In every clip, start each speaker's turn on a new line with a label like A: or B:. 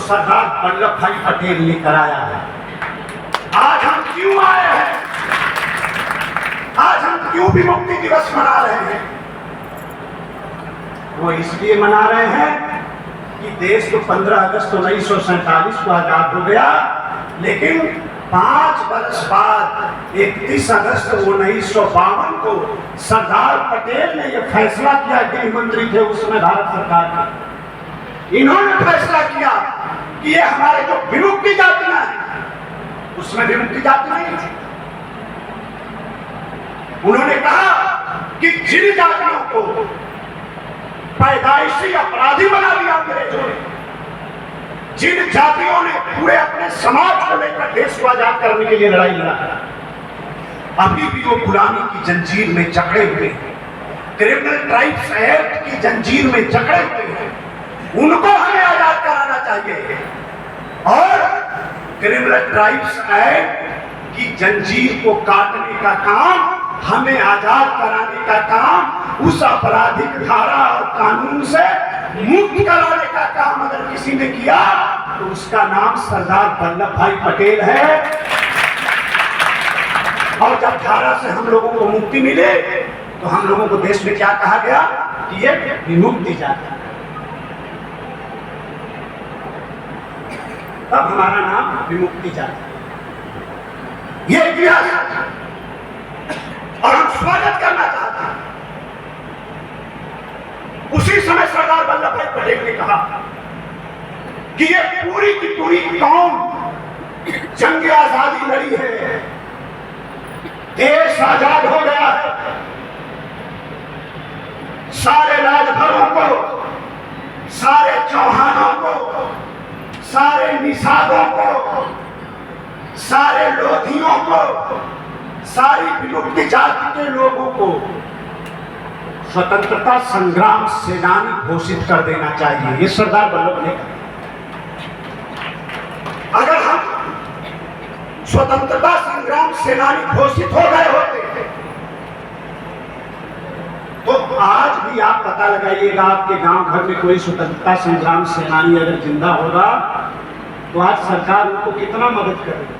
A: सरदार वल्लभ भाई पटेल ने कराया है। आज हम क्यों आए हैं, आज हम क्यों विमुक्ति दिवस मना रहे हैं? वो इसलिए मना रहे हैं कि देश तो 15 अगस्त 1947 को आजाद हो गया, लेकिन 5 वर्ष बाद 31 अगस्त 1952 को सरदार पटेल ने यह फैसला किया, गृह मंत्री थे उसमें भारत सरकार के, इन्होंने फैसला किया कि ये हमारे जो विमुक्ति जातियां हैं उसमें विमुक्ति जाति नहीं थी। उन्होंने कहा कि जिन जातियों को पैदाइशी अपराधी बना दिया अंग्रेजों ने, जिन जातियों ने पूरे अपने समाज को लेकर देश को आजाद करने के लिए लड़ाई लड़ा, अभी भी वो गुलामी की जंजीर में जकड़े हुए हैं, क्रिमिनल ट्राइब्स एक्ट की जंजीर में जकड़े हुए हैं, उनको हमें आजाद कराना चाहिए। और क्रिमिनल ट्राइब्स एक्ट की जंजीर को काटने का काम, हमें आजाद कराने का काम, उस आपराधिक धारा और कानून से मुक्त कराने का काम अगर किसी ने किया तो उसका नाम सरदार वल्लभ भाई पटेल है। और जब धारा से हम लोगों को मुक्ति मिले तो हम लोगों को देश में क्या कहा गया कि ये विमुक्ति जाति, तब हमारा नाम विमुक्ति जाति। ये इतिहास और हम स्वागत करना चाहते हैं। उसी समय सरदार वल्लभ भाई पटेल ने कहा कि ये पूरी की पूरी कौम जंग आजादी लड़ी है, देश आजाद हो गया है, सारे राजभरों को, सारे चौहानों को, सारे निषादों को, सारे लोधियों को, सारी विमुक्ति जाति के लोगों को स्वतंत्रता संग्राम सेनानी घोषित कर देना चाहिए। ये सरदार वल्लभ ने कहा। अगर हम स्वतंत्रता संग्राम सेनानी घोषित हो गए होते तो आज भी आप पता लगाइएगा, आपके गांव घर में कोई स्वतंत्रता संग्राम सेनानी अगर जिंदा होगा तो आज सरकार उनको कितना मदद करेगी,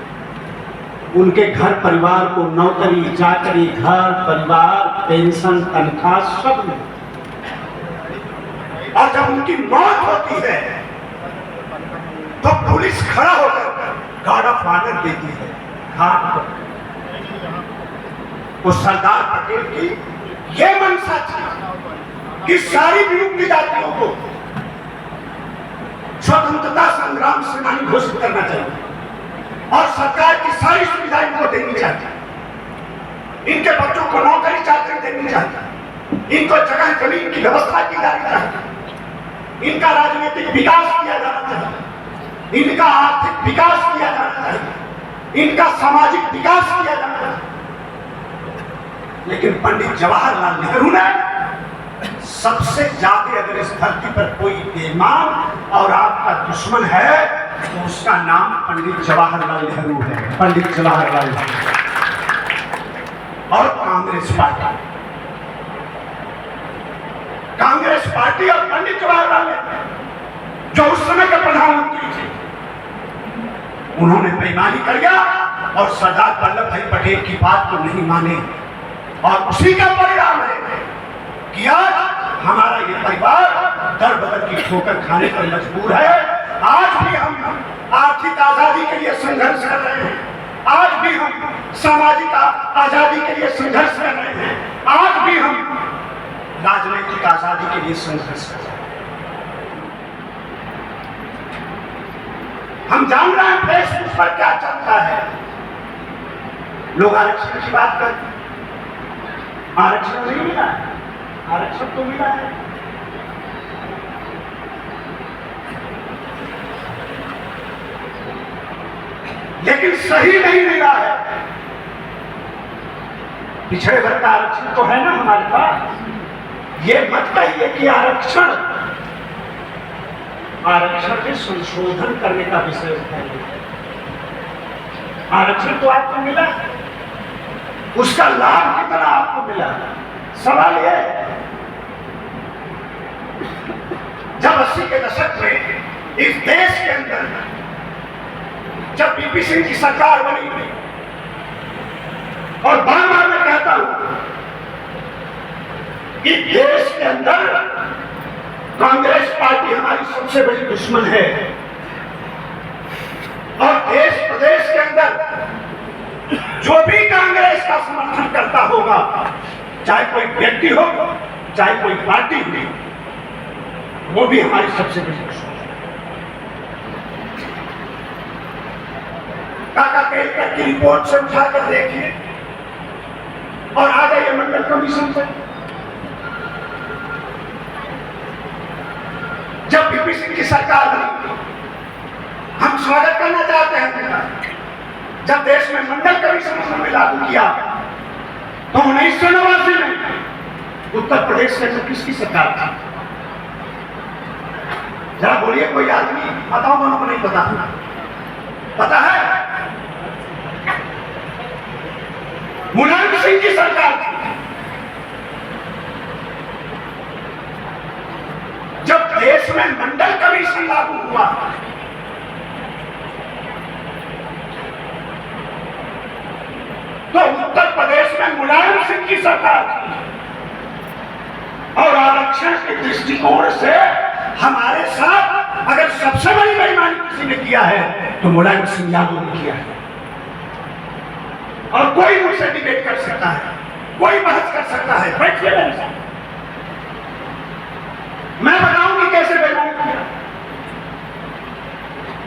A: उनके घर परिवार को नौकरी चाकरी, घर परिवार, पेंशन, तनख्वाह सब में। और जब उनकी मौत होती है तो पुलिस खड़ा होकर गार्ड ऑफ ऑनर देती है घाट पर। वो सरदार पटेल की ये मंशा थी कि सारी विमुक्ति जातियों को स्वतंत्रता संग्राम सेनानी घोषित करना चाहिए और सरकार की सारी सुविधाएं इनको देनी चाहिए। इनके बच्चों को नौकरी चाकरी देनी चाहिए, इनको जगह जमीन की व्यवस्था की जानी चाहिए, इनका राजनीतिक विकास किया जाना चाहिए, इनका आर्थिक विकास किया जाना चाहिए, इनका सामाजिक विकास किया जाना चाहिए। लेकिन पंडित जवाहरलाल नेहरू ने सबसे ज्यादा, अगर इस धरती पर कोई बेईमान और आपका दुश्मन है तो उसका नाम पंडित जवाहरलाल नेहरू है। पंडित जवाहरलाल नेहरू और कांग्रेस पार्टी, कांग्रेस पार्टी और पंडित जवाहरलाल नेहरू जो उस समय के प्रधानमंत्री थे, उन्होंने बेईमानी कर दिया और सरदार वल्लभ भाई पटेल की बात को नहीं माने। और उसी का परिणाम है कि आज हमारा ये परिवार दर बदर की ठोकर खाने पर मजबूर है। आज भी हम आर्थिक आजादी के लिए संघर्ष कर रहे हैं, आज भी हम सामाजिक आजादी के लिए संघर्ष कर रहे हैं, आज भी हम राजनीतिक आजादी के लिए संघर्ष कर रहे हैं। हम जान रहे हैं फेसबुक पर क्या चलता है, लोग आरक्षण की बात करते हैं। आरक्षण नहीं मिला है, आरक्षण तो मिला है, लेकिन सही नहीं मिला है। पिछड़े वर्ग का आरक्षण तो है ना हमारे पास। ये मत कहिए कि आरक्षण में संशोधन करने का विषय उठाइए। आरक्षण तो आपको मिला, उसका लाभ कितना आपको मिला, सवाल यह है। जब 80 के दशक में इस देश के अंदर जब वीपी सिंह की सरकार बनी और बार बार मैं कहता हूं कि देश के अंदर कांग्रेस पार्टी हमारी सबसे बड़ी दुश्मन है और देश प्रदेश के अंदर जो भी कांग्रेस का समर्थन करता होगा, चाहे कोई व्यक्ति हो चाहे कोई पार्टी हो, वो भी हमारी सबसे बड़ी दुश्मन है। काका केलकर की रिपोर्ट से उठाकर देखिए और आ जाइए मंडल कमीशन से। जब वीपी सिंह की सरकार बनी, हम स्वागत करना चाहते हैं। जब देश में मंडल कमीशन उन्होंने लागू किया तो 1989 में उत्तर प्रदेश में किसकी सरकार थी? जरा बोलिए, कोई आदमी बताओ, दोनों को नहीं पता? पता है? मुलायम सिंह की सरकार थी। जब देश में मंडल कमीशन लागू हुआ तो उत्तर प्रदेश में मुलायम सिंह की सरकार थी और आरक्षण के दृष्टिकोण से हमारे साथ अगर सबसे बड़ी बेईमानी किसी ने किया है तो मुलायम सिंह यादव ने किया है। और कोई मुझसे डिबेट कर सकता है, कोई बहस कर सकता है, बैठिए मेरे साथ, मैं बताऊंगी कैसे बेईमानी किया।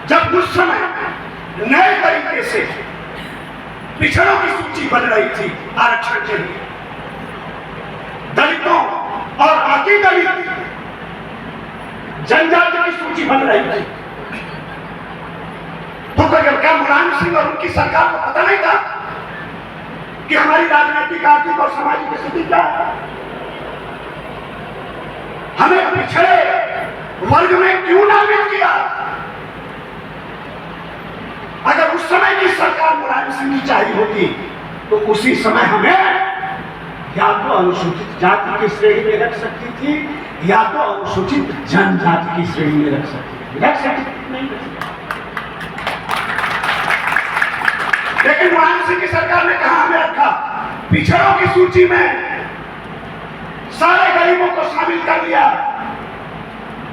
A: जब उस समय नए तरीके से पिछड़ों की सूची बन रही थी आरक्षण के लिए, दलितों और अति दलित जनजाति की सूची बन रही थी, तो क्या मुलायम सिंह और उनकी सरकार को पता नहीं था कि हमारी राजनीतिक, आर्थिक और सामाजिक स्थिति क्या है? हमें पिछड़े वर्ग में क्यों नामित किया? अगर उस समय की सरकार मुलायम सिंह की चाहिए होती तो उसी समय हमें या तो अनुसूचित जाति की श्रेणी में रख सकती थी या तो अनुसूचित जनजाति की श्रेणी में रख सकती थी। नहीं रख सकती। लेकिन मुलायम सिंह की सरकार ने कहा हमें रखा पिछड़ों की सूची में, सारे गरीबों को शामिल कर लिया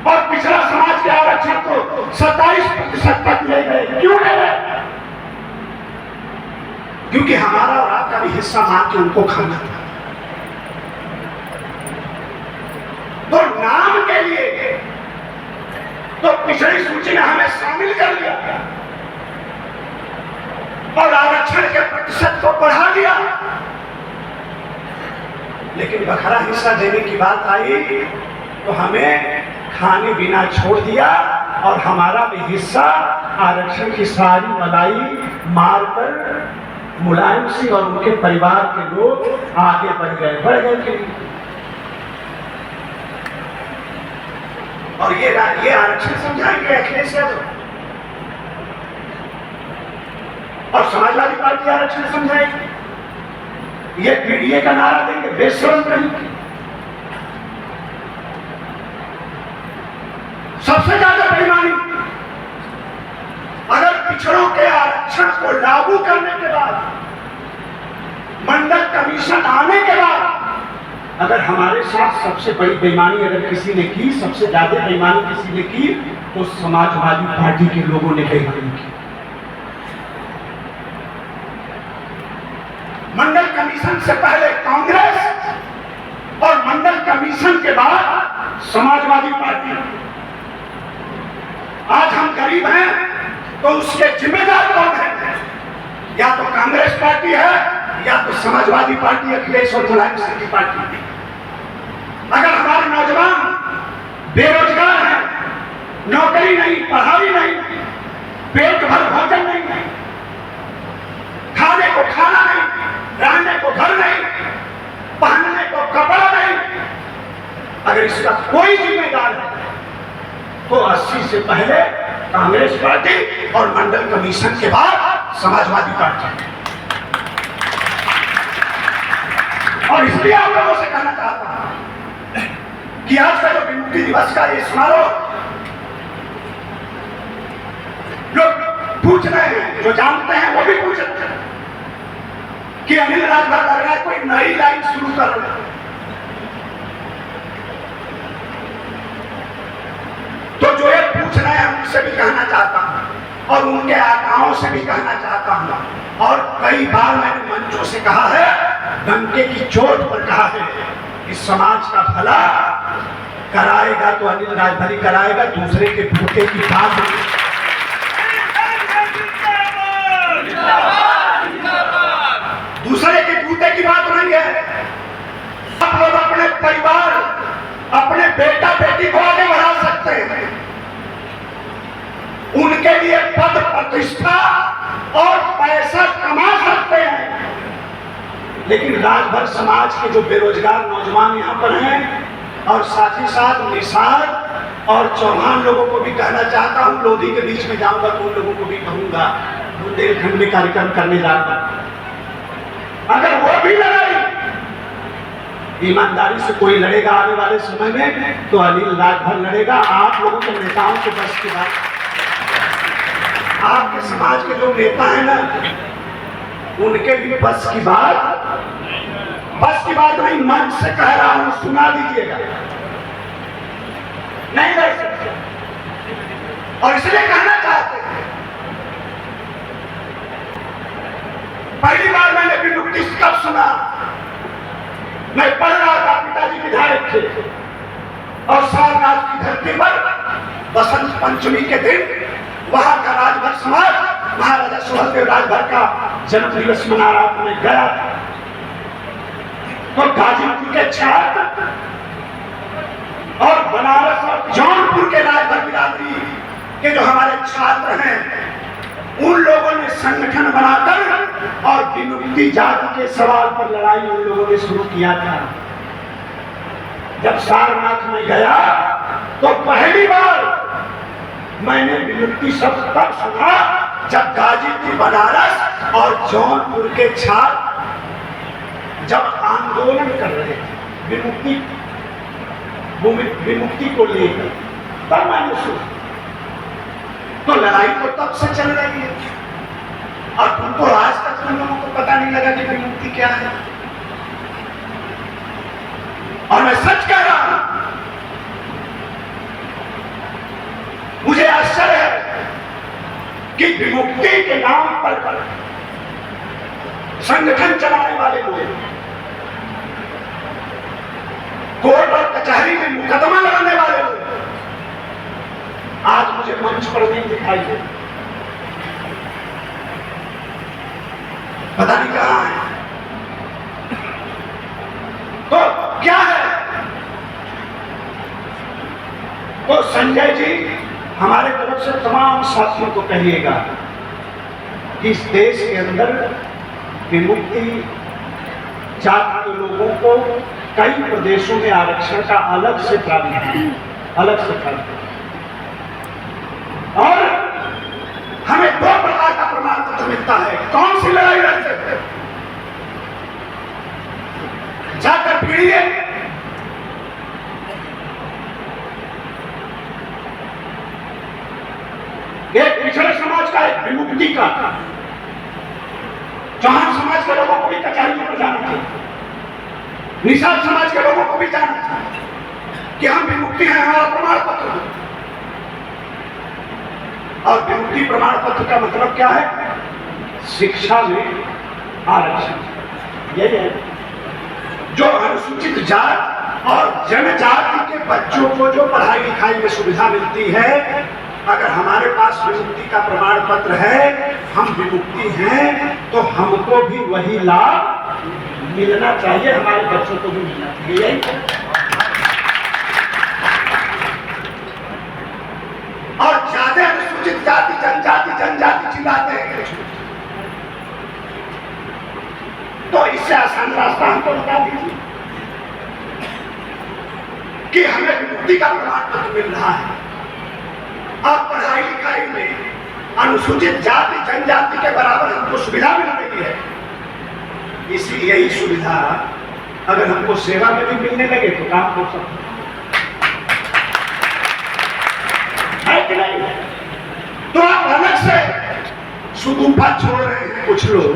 A: और पिछड़ा समाज के आरक्षण को 27% तक ले गए। क्यों ले गए? क्योंकि हमारा और आपका भी हिस्सा मार के उनको खाना था। तो नाम के लिए तो पिछड़ी सूची में हमें शामिल कर लिया और आरक्षण के प्रतिशत को बढ़ा दिया, लेकिन बखरा हिस्सा देने की बात आई तो हमें खाने बिना छोड़ दिया और हमारा भी हिस्सा आरक्षण की सारी मलाई मारकर मुलायम सिंह और उनके परिवार के लोग आगे बढ़ गए के लिए। और ये आरक्षण समझाएंगे अखिलेश यादव और समाजवादी पार्टी आरक्षण समझाएगी, ये पीडीए का नारा देंगे, बेशरम करेंगे। सबसे ज्यादा बेईमानी अगर पिछड़ों के आरक्षण को लागू करने के बाद, मंडल कमीशन आने के बाद, अगर हमारे साथ सबसे बड़ी बेईमानी अगर किसी ने की, सबसे ज्यादा बेईमानी किसी ने की तो समाजवादी पार्टी के लोगों ने बेईमानी की। मंडल कमीशन से पहले कांग्रेस और मंडल कमीशन के बाद समाजवादी पार्टी। आज हम गरीब हैं तो उसके जिम्मेदार कौन है? या तो कांग्रेस पार्टी है या तो समाजवादी पार्टी, अखिलेश और मुलायम सिंह की पार्टी। अगर हमारे नौजवान बेरोजगार हैं, नौकरी नहीं, पढ़ाई नहीं, पेट भर भोजन नहीं, खाने को खाना नहीं, रहने को घर नहीं, पहनने को कपड़ा नहीं, अगर इसका कोई जिम्मेदार है तो 80 से पहले कांग्रेस पार्टी और मंडल कमीशन के बाद समाजवादी पार्टी। और इसलिए आप लोगों से कहना चाहता हूं कि आज का जो विमुक्ति दिवस का ये समारोह जो जानते हैं वो भी पूछ सकते हैं कि अनिल राजभर लग रहा है कोई नई लाइन शुरू कर रहे हैं। तो जो ये पूछ रहे हैं उनसे भी कहना चाहता हूं और उनके आकाओं से भी कहना चाहता हूं, और कई बार मैंने मंचों से कहा है, डंके की चोट पर कहा है कि समाज का भला कराएगा तो अनिल राजभर ही कराएगा, दूसरे के भूखे की बात नहीं। दूसरे के बूते की बात नहीं है। आप लोग अपने परिवार, अपने बेटा बेटी को आगे बढ़ा सकते हैं, उनके लिए पद प्रतिष्ठा और पैसा कमा सकते हैं, लेकिन राजभर समाज के जो बेरोजगार नौजवान यहाँ पर हैं, और साथ ही साथ निषाद और चौहान लोगों को भी कहना चाहता हूँ, लोधी के बीच में जाऊंगा तो उन लोगों को भी कहूंगा, बुंदेलखंड में कार्यक्रम करने जाऊंगा, अगर वो भी लड़ाई ईमानदारी से कोई लड़ेगा आने वाले समय में तो अनिल राजभर लड़ेगा। आप लोगों के नेताओं के बस की बात, आपके समाज के जो नेता हैं ना, उनके भी बस की बात नहीं, मंच से कह रहा हूं, सुना दीजिएगा, नहीं लड़ सकते। और इसलिए कहना चाहते हैं, पहली बार मैंने विमुक्ति कब सुना, मैं पढ़ रहा था, पिताजी विधायक थे, और सारनाथ की धरती पर बसंत पंचमी के दिन वहां का राजभर समाज महाराजा सुहेलदेव राजभर का जन्म दिवस मना रहा था, मैं गया था। तो गाजीपुर के छात्र और बनारस और जौनपुर के राजभर बिरादरी के जो हमारे छात्र हैं, उन लोगों ने संगठन बनाकर और विमुक्ति जाति के सवाल पर लड़ाई उन लोगों ने शुरू किया था। जब सारनाथ में गया तो पहली बार मैंने विमुक्ति शब्द तब सुना जब गाजीपुर, बनारस और जौनपुर के छात्र जब आंदोलन कर रहे थे विमुक्ति को लेकर, तब मैंने सुना। तो लड़ाई तो तब से चल रही है, और तुमको आज तक तुम लोगों को पता नहीं लगा कि विमुक्ति क्या है। और मैं सच कह रहा हूं, मुझे आश्चर्य है कि विमुक्ति के नाम पर संगठन चलाने वाले लोग, कोर्ट और कचहरी में मुकदमा लड़ने वाले लोग आज मुझे मंच पर नहीं दिखाई दे, पता नहीं कहां है। तो क्या है? तो संजय जी, हमारे तरफ से तमाम साथियों को कहिएगा कि इस देश के अंदर विमुक्ति जाति के लोगों को कई प्रदेशों में आरक्षण का अलग से प्रावधान, और हमें 2 प्रकार का प्रमाण पत्र मिलता है। कौन सी लड़ाई लड़ते थे? जाकर पीड़िए, एक पिछड़े समाज का, एक विमुक्ति का। चौहान समाज के लोगों को भी कचहरी में जाना था, निषाद समाज के लोगों को भी जाना था कि हम विमुक्ति हैं, हमारा प्रमाण पत्र। और विमुक्ति प्रमाण पत्र का मतलब क्या है? शिक्षा में आरक्षण। यही है जो अनुसूचित जात और जनजाति के बच्चों को जो पढ़ाई लिखाई में सुविधा मिलती है। अगर हमारे पास विमुक्ति का प्रमाण पत्र है, हम विमुक्ति हैं, तो हमको भी वही लाभ मिलना चाहिए, हमारे बच्चों को भी मिलना चाहिए। और ज्यादा अनुसूचित जाति जनजाति चिल्लाते हैं, तो इससे आसान रास्ता हमको बता दीजिए कि हमें विमुक्ति का प्रमाण पत्र मिल रहा है। अब पढ़ाई लिखाई में अनुसूचित जाति जनजाति के बराबर हमको सुविधा मिल रही है। इसी यही सुविधा अगर हमको सेवा में भी मिलने लगे तो काम हो सकता है कि नहीं? तो आप अलग से सुगुफा छोड़ रहे हैं कुछ लोग,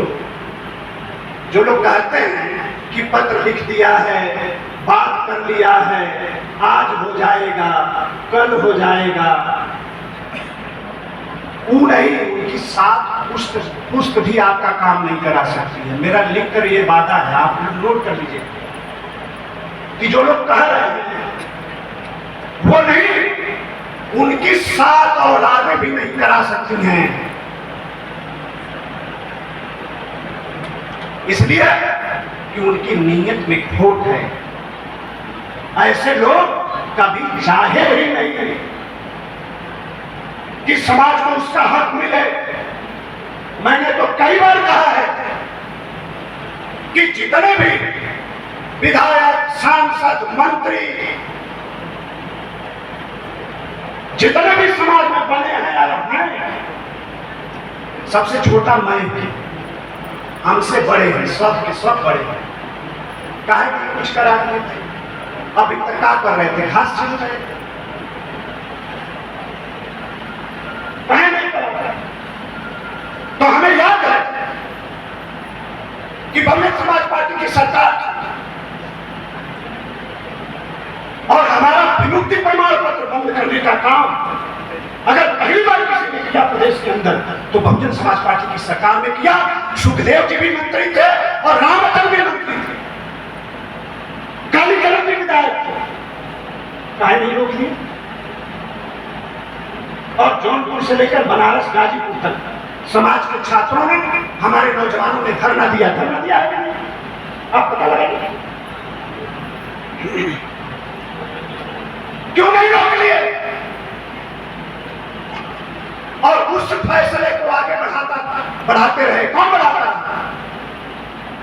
A: जो लोग कहते हैं कि पत्र लिख दिया है, बात कर लिया है, आज हो जाएगा, कल हो जाएगा। वो नहीं, उनकी सात पुष्ट भी आपका काम नहीं करा सकती है। मेरा लिख कर ये वादा है, आप नोट कर लीजिए कि जो लोग कह रहे हैं वो नहीं, उनकी सात औलादें भी नहीं करा सकती हैं। इसलिए कि उनकी नीयत में खोट है। ऐसे लोग कभी चाहे ही नहीं कि समाज को उसका हक मिले। मैंने तो कई बार कहा है कि जितने भी विधायक, सांसद, मंत्री जितने भी समाज में बने हैं, सबसे छोटा मैं, हमसे बड़े हैं, सब के सब बड़े हैं। काहे कि कुछ करा दिए थे, अभी तक क्या कर रहे थे, घास छील रहे थे, नहीं कर रहे। तो हमें याद है कि बहुजन समाज पार्टी की सरकार और हमारा विमुक्ति प्रमाण पत्र बंद करने का काम अगर पहली बार किसी ने किया प्रदेश के अंदर, तो बहुजन समाज पार्टी की सरकार में किया। सुखदेव जी भी मंत्री थे और रामचंद्र भी मंत्री थे, कालीकरण भी विधायक थे, काहे नहीं रोक दिए? और जौनपुर से लेकर बनारस, गाजीपुर तक समाज के छात्रों ने, हमारे नौजवानों ने धरना दिया है। आप पता लगाइए क्यों नहीं रोक लिए? और उस फैसले को आगे बढ़ाते रहे। कौन बढ़ाता?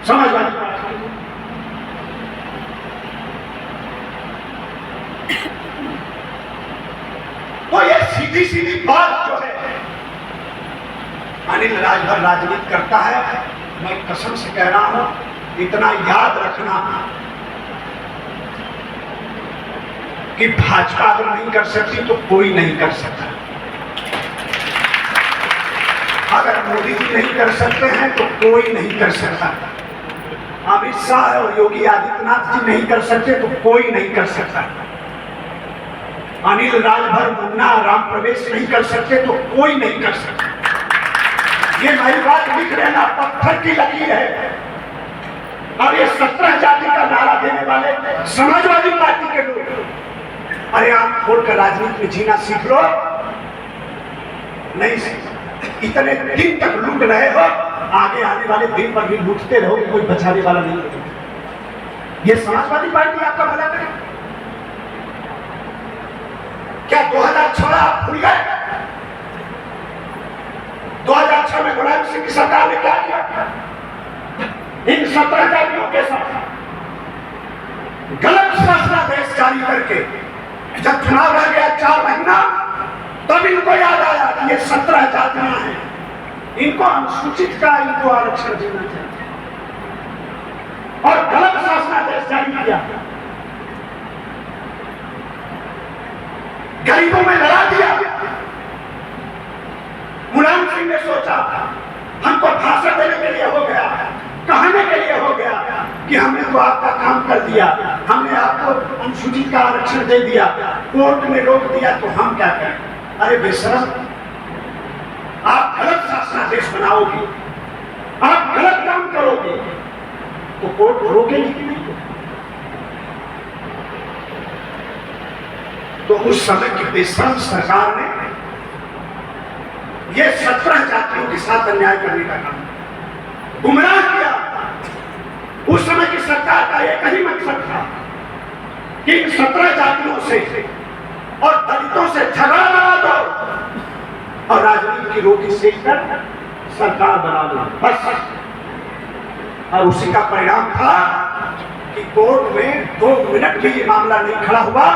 A: समाजवादी पार्टी। तो ये सीधी सीधी बात जो है, अनिल राजभर राजनीति करता है। मैं कसम से कह रहा हूं, इतना याद रखना कि भाजपा अगर नहीं कर सकती तो कोई नहीं कर सकता। अगर मोदी जी नहीं कर सकते हैं तो कोई नहीं कर सकता। अमित शाह और योगी आदित्यनाथ जी नहीं कर सकते तो कोई नहीं कर सकता। अनिल राजभर, मुन्ना, राम प्रवेश नहीं कर सकते तो कोई नहीं कर सकता। ये मेरी बात लिख लेना, पत्थर की लकीर है। और ये 17 जाति का नारा देने वाले समाजवादी पार्टी के लोग, अरे आप खोलकर राजनीति में जीना सीख लो। नहीं सीख, इतने दिन तक लूट रहे हो, आगे आने वाले दिन पर भी लूटते रहोगे, कोई बचाने वाला नहीं होगा। ये समाजवादी पार्टी आपका भला करे? क्या 2016 आप भूल गए? 2006 में मुलायम सिंह की सरकार ने क्या किया? इन 17 जातियों के साथ गलत शासनादेश जारी करके जब चुनाव रह गया 4 महीना, तब इनको याद आया कि ये 17 जातियां हैं, इनको अनुसूचित का इनको आरक्षण देना चाहिए, और गलत शासनादेश जारी किया। गरीबों में लड़ा दिया। मुलायम सिंह ने सोचा हमको भाषण देने के लिए हो गया, कहने के लिए हो गया कि हमने तो आपका काम कर दिया, हमने आपको अनुसूचित का आरक्षण दे दिया, कोर्ट में रोक दिया, तो हम क्या करें? अरे बेशरम, आप गलत शासनादेश बनाओगे, आप गलत काम करोगे, तो कोर्ट रोकेगी कि नहीं? तो उस समय की बेशरम सरकार ने ये 17 जातियों के साथ अन्याय करने का काम, गुमराह किया। उस समय की सरकार का एक ही मकसद था कि इन 17 जातियों से और दलितों से झगड़ा बना दो और राजनीति की रोटी सेक कर सरकार बना दो, बस। और उसी का परिणाम था कि कोर्ट में 2 मिनट भी ये मामला नहीं खड़ा हुआ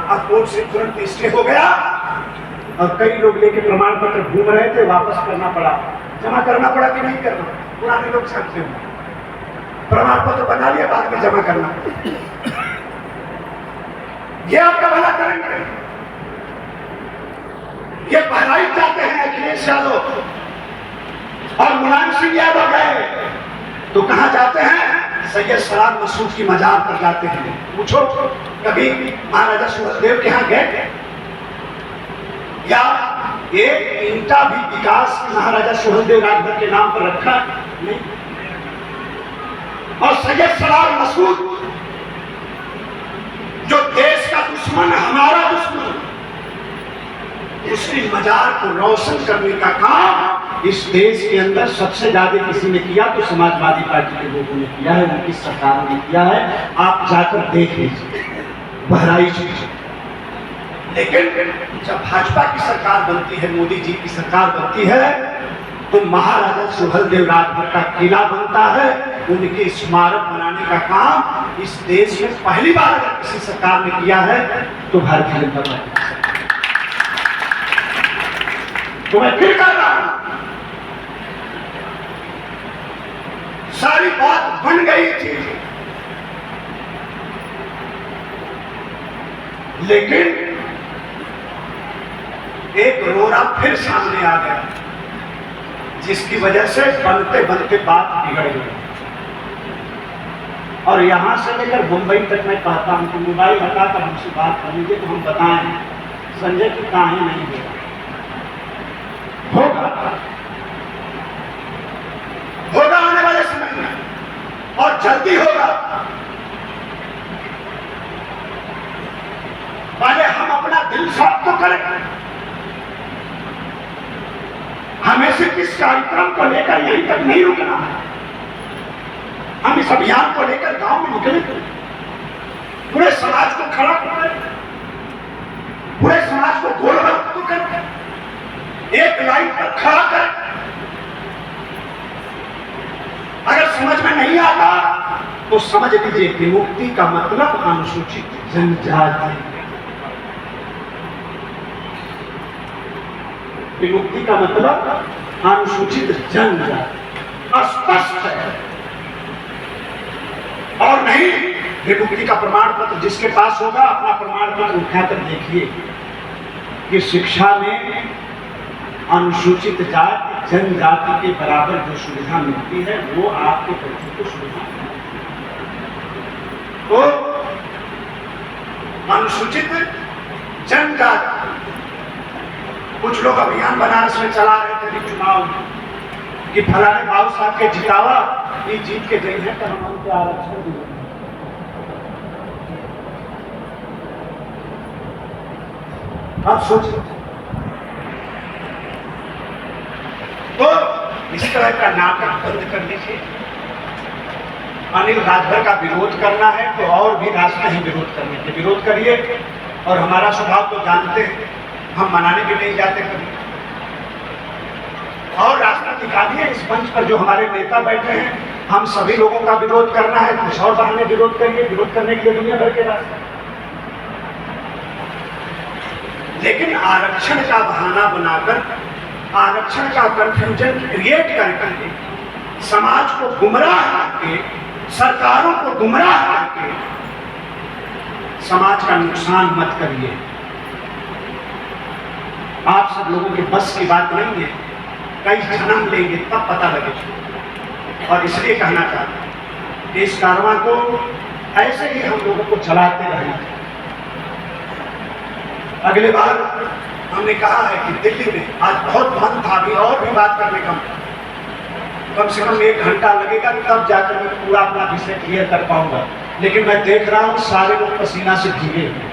A: और कोर्ट से तुरंत स्टे हो गया, और कई लोग लेके प्रमाण पत्र घूम रहे थे, वापस करना पड़ा। जमा करना पड़ा कि नहीं करना? पुराने लोग जानते हो, प्रमाण पत्र बना लिया, बाद में जमा करना। ये आपका भला करेंगे? ये बहराइच जाते हैं अखिलेश यादव, और मुलायम सिंह यादव गए तो कहां जाते हैं? सैयद सलाम मसूद की मजार पर जाते हैं। पूछो कभी महाराजा सुहेलदेव के यहाँ गए? या एक ईंटा भी विकास महाराजा सुहेलदेव राजभर के नाम पर रखा नहीं। और सैयद सलाम मसूद जो देश का दुश्मन, हमारा दुश्मन, उसकी मजार को रोशन करने का काम इस देश के अंदर सबसे ज्यादा किसी ने किया तो समाजवादी पार्टी के लोगों ने किया है, उनकी सरकार ने किया है। आप जाकर देख लीजिए, बहराइच लीजिए। लेकिन जब भाजपा की सरकार बनती है, मोदी जी की सरकार बनती है, तो महाराजा सुहेलदेव राजभर का किला बनता है। उनके स्मारक बनाने का काम इस देश में पहली बार अगर किसी सरकार ने किया है तो भारतीय जनता पार्टी। तो मैं फिर कह रहा हूं, सारी बात बन गई थी, लेकिन एक रोड़ा फिर सामने आ गया, जिसकी वजह से बनते बनते बात बिगड़ गई। और यहां से लेकर मुंबई तक मैं कहता हूं कि मोबाइल हटाकर हमसे बात करेंगे तो हम बताएं संजय की काहे नहीं होगा, होगा आने वाले समय में, और जल्दी होगा। पहले हम अपना दिल साफ तो करें। हमें सिर्फ इस कार्यक्रम को लेकर यहीं तक नहीं रुकना है, हम इस अभियान को लेकर गांव में निकले, पूरे समाज को खड़ा करें, पूरे समाज को गोलबंद तो करें, एक लाइन पर खड़ा करें। अगर समझ में नहीं आता तो समझ लीजिए विमुक्ति का मतलब अनुसूचित जनजाति, विमुक्ति का मतलब अनुसूचित जनजाति, स्पष्ट है। और नहीं, विमुक्ति का प्रमाण पत्र जिसके पास होगा अपना प्रमाण पत्र उठाकर देखिए कि शिक्षा में अनुसूचित जाति जनजाति के बराबर जो सुविधा मिलती है वो आपके बच्चों को सुविधा। तो अनुसूचित जनजाति, कुछ लोग अभियान बनारस में चला रहे थे चुनाव में कि फलाने बाबू साहब के जितावा, ये जीत के गई है तो हम उनको आरक्षण दिए। आप सोचिए, तो इस तरह का नाटक बंद कर लीजिए। अनिल राजभर का विरोध करना है तो और भी रास्ते ही विरोध करने के, विरोध करिए। और हमारा स्वभाव तो जानते हैं, हम मनाने भी नहीं जाते कभी, और रास्ता दिखाइए। इस मंच पर जो हमारे नेता बैठे हैं, हम सभी लोगों का विरोध करना है, कुछ और बहाने विरोध करिए, विरोध करने के लिए दुनिया भर के रास्ते। लेकिन आरक्षण का बहाना बनाकर, आरक्षण का कंफ्यूजन क्रिएट करके, समाज को गुमराह करके, सरकारों को गुमराह करके समाज का नुकसान मत करिए। आप सब लोगों के बस की बात नहीं है, कई जन्म लेंगे तब पता लगेगा। और इसलिए कहना चाहता हूं कि इस कारवां को ऐसे ही हम लोगों को चलाते रहेंगे। अगले बार हमने कहा है कि दिल्ली में आज बहुत मन था, अभी और भी बात करने का, कम से कम 1 घंटा लगेगा तब जाकर मैं पूरा अपना विषय क्लियर कर पाऊंगा। लेकिन मैं देख रहा हूं सारे लोग पसीना से भीगे हैं।